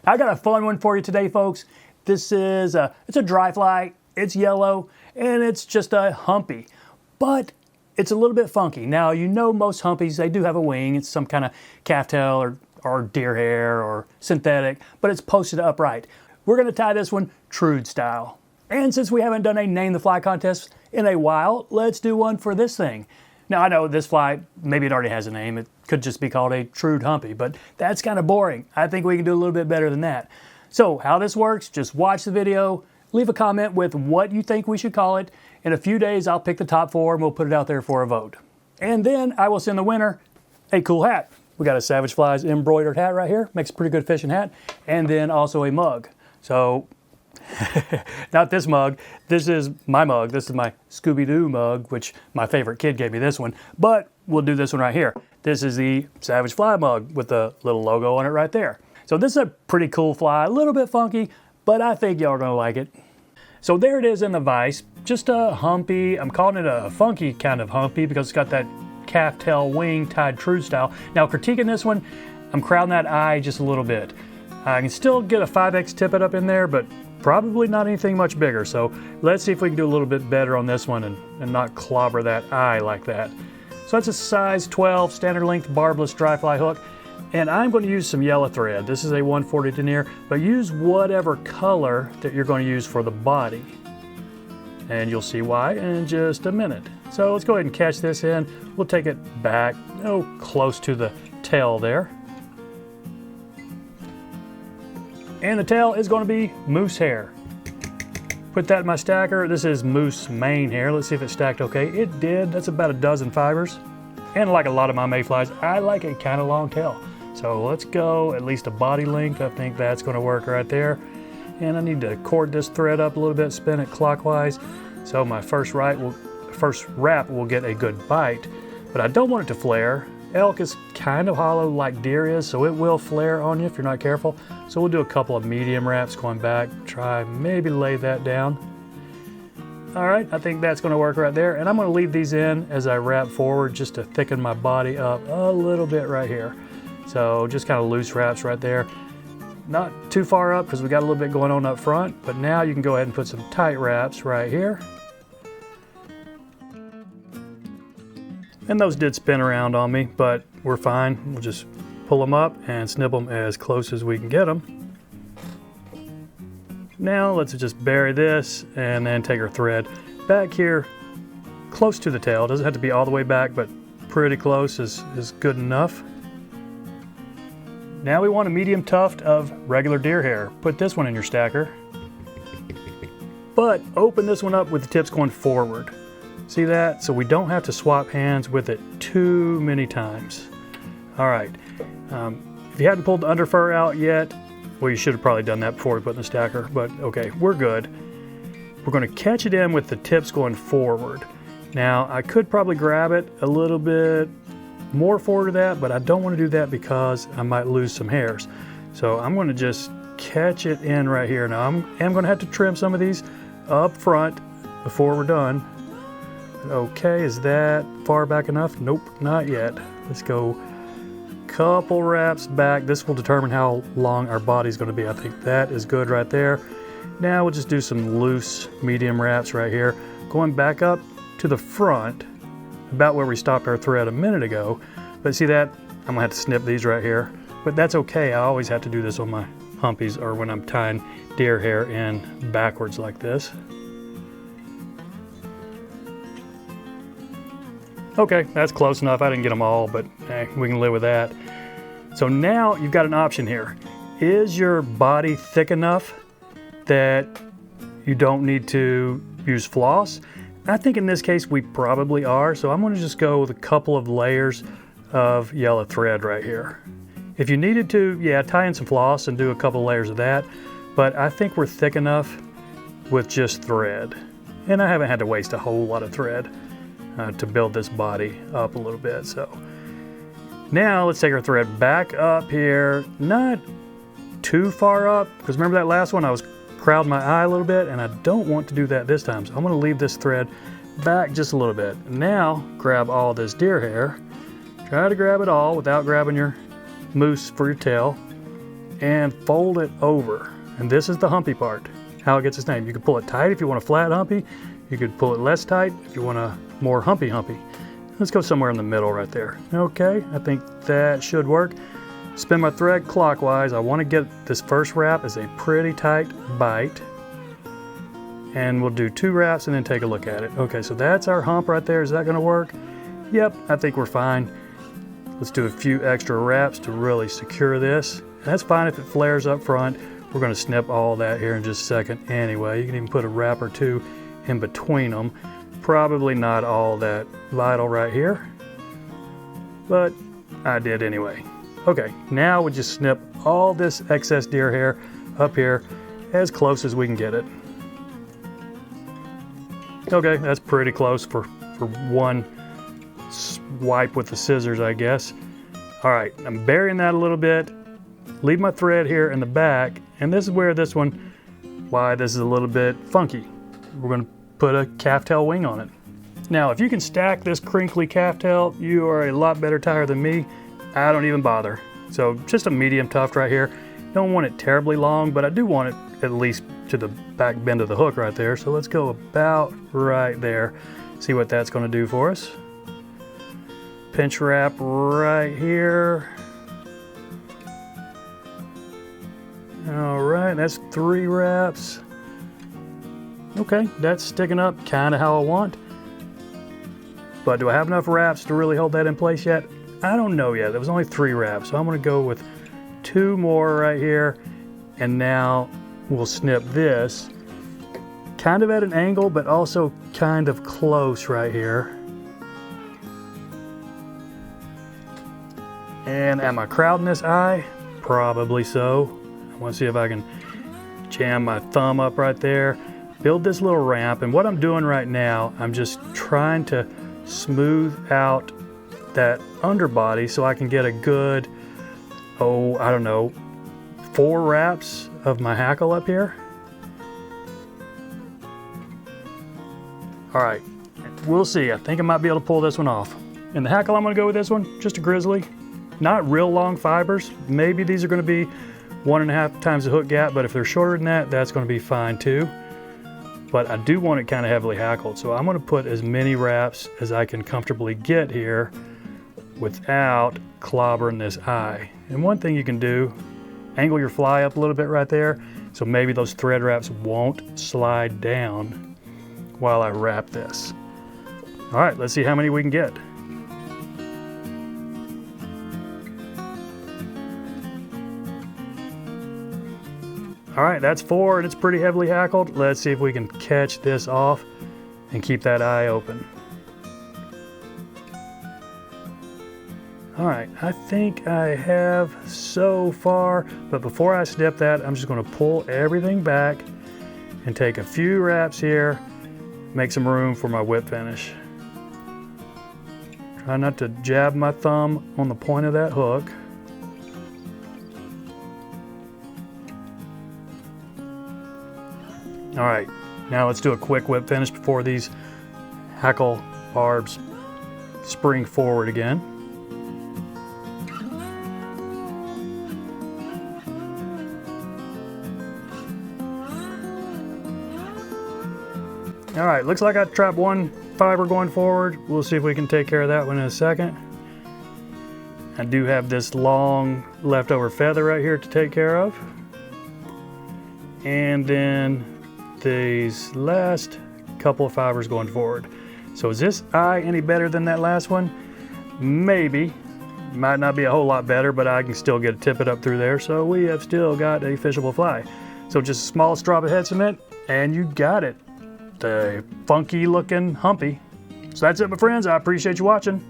I got a fun one for you today, folks. This is it's a dry fly, it's yellow, and it's just a humpy, but it's a little bit funky. Now, you know most humpies, they do have a wing. It's some kind of calf tail or deer hair or synthetic, but it's posted upright. We're gonna tie this one trude style. And since we haven't done a name the fly contest in a while, let's do one for this thing. Now, I know this fly, maybe it already has a name. It could just be called a trude humpy, but that's kind of boring. I think we can do a little bit better than that. So how this works, just watch the video, leave a comment with what you think we should call it. In a few days, I'll pick the top 4 and we'll put it out there for a vote. And then I will send the winner a cool hat. We got a Savage Flies embroidered hat right here, makes a pretty good fishing hat, and then also a mug. So, not this mug, this is my mug. This is my Scooby-Doo mug, which my favorite kid gave me this one, but we'll do this one right here. This is the Savage Fly mug with the little logo on it right there. So this is a pretty cool fly, a little bit funky, but I think y'all are gonna like it. So there it is in the vise, just a humpy. I'm calling it a funky kind of humpy because it's got that calf tail wing tied trude style. Now critiquing this one, I'm crowding that eye just a little bit. I can still get a 5X tippet up in there, but probably not anything much bigger. So let's see if we can do a little bit better on this one and not clobber that eye like that. So that's a size 12 standard length barbless dry fly hook. And I'm going to use some yellow thread. This is a 140 denier, but use whatever color that you're going to use for the body. And you'll see why in just a minute. So let's go ahead and catch this in. We'll take it back, close to the tail there. And the tail is going to be moose hair. Put that in my stacker. This is moose mane hair. Let's see if it stacked okay. It did. That's about a dozen fibers. And like a lot of my mayflies, I like a kind of long tail. So let's go at least a body length. I think that's going to work right there. And I need to cord this thread up a little bit, spin it clockwise. So my first wrap will get a good bite, but I don't want it to flare. Elk is kind of hollow like deer is, so it will flare on you if you're not careful. So we'll do a couple of medium wraps going back, try maybe lay that down. All right, I think that's gonna work right there. And I'm gonna leave these in as I wrap forward just to thicken my body up a little bit right here. So just kind of loose wraps right there. Not too far up because we got a little bit going on up front, but now you can go ahead and put some tight wraps right here. And those did spin around on me, but we're fine. We'll just pull them up and snip them as close as we can get them. Now let's just bury this and then take our thread back here close to the tail. It doesn't have to be all the way back, but pretty close is good enough. Now we want a medium tuft of regular deer hair. Put this one in your stacker, but open this one up with the tips going forward. See that? So we don't have to swap hands with it too many times. All right, if you hadn't pulled the under fur out yet, well, you should have probably done that before we put in the stacker, but okay, we're good. We're gonna catch it in with the tips going forward. Now, I could probably grab it a little bit more forward of that, but I don't wanna do that because I might lose some hairs. So I'm gonna just catch it in right here. Now, I'm gonna have to trim some of these up front before we're done. Okay, is that far back enough? Nope, not yet. Let's go couple wraps back. This will determine how long our body's going to be. I think that is good right there. Now we'll just do some loose medium wraps right here. Going back up to the front, about where we stopped our thread a minute ago. But see that? I'm going to have to snip these right here. But that's okay. I always have to do this on my humpies or when I'm tying deer hair in backwards like this. Okay, that's close enough. I didn't get them all, but we can live with that. So now you've got an option here. Is your body thick enough that you don't need to use floss? I think in this case we probably are, so I'm going to just go with a couple of layers of yellow thread right here. If you needed to, yeah, tie in some floss and do a couple of layers of that, but I think we're thick enough with just thread. And I haven't had to waste a whole lot of thread to build this body up a little bit. So now let's take our thread back up here, not too far up, because remember that last one I was crowding my eye a little bit, and I don't want to do that this time. So I'm going to leave this thread back just a little bit. Now grab all this deer hair, try to grab it all without grabbing your moose for your tail, and fold it over. And this is the humpy part, how it gets its name. You can pull it tight if you want a flat humpy. You could pull it less tight if you want a more humpy. Let's go somewhere in the middle right there. Okay, I think that should work. Spin my thread clockwise. I want to get this first wrap as a pretty tight bite. And we'll do 2 wraps and then take a look at it. Okay, so that's our hump right there. Is that going to work? Yep, I think we're fine. Let's do a few extra wraps to really secure this. And that's fine if it flares up front. We're going to snip all that here in just a second anyway. You can even put a wrap or 2 in between them. Probably not all that vital right here, but I did anyway. Okay, now we just snip all this excess deer hair up here as close as we can get it. Okay, that's pretty close for one swipe with the scissors, I guess. All right, I'm burying that a little bit. Leave my thread here in the back, and this is where why this is a little bit funky. We're gonna put a calf tail wing on it. Now, if you can stack this crinkly calf tail, you are a lot better tire than me. I don't even bother. So just a medium tuft right here. Don't want it terribly long, but I do want it at least to the back bend of the hook right there. So let's go about right there. See what that's gonna do for us. Pinch wrap right here. All right, that's 3 wraps. Okay, that's sticking up kind of how I want. But do I have enough wraps to really hold that in place yet? I don't know yet. There was only 3 wraps, so I'm gonna go with 2 more right here. And now we'll snip this kind of at an angle, but also kind of close right here. And am I crowding this eye? Probably so. I wanna see if I can jam my thumb up right there. Build this little ramp, and what I'm doing right now, I'm just trying to smooth out that underbody so I can get a good, I don't know, 4 wraps of my hackle up here. All right, we'll see. I think I might be able to pull this one off. And the hackle, I'm gonna go with this one, just a Grizzly. Not real long fibers. Maybe these are gonna be 1.5 times the hook gap, but if they're shorter than that, that's gonna be fine too. But I do want it kind of heavily hackled, so I'm going to put as many wraps as I can comfortably get here without clobbering this eye. And one thing you can do, angle your fly up a little bit right there, so maybe those thread wraps won't slide down while I wrap this. All right, let's see how many we can get. All right, that's 4 and it's pretty heavily hackled. Let's see if we can catch this off and keep that eye open. All right, I think I have so far, but before I snip that, I'm just gonna pull everything back and take a few wraps here, make some room for my whip finish. Try not to jab my thumb on the point of that hook. All right, now let's do a quick whip finish before these hackle barbs spring forward again. All right, looks like I trapped 1 fiber going forward. We'll see if we can take care of that one in a second. I do have this long leftover feather right here to take care of. And then these last couple of fibers going forward. So is this eye any better than that last one? Maybe. Might not be a whole lot better, but I can still get a tippet up through there. So we have still got a fishable fly. So just a small strop of head cement and you got it. The funky looking humpy. So that's it, my friends. I appreciate you watching.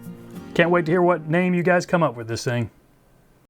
Can't wait to hear what name you guys come up with this thing.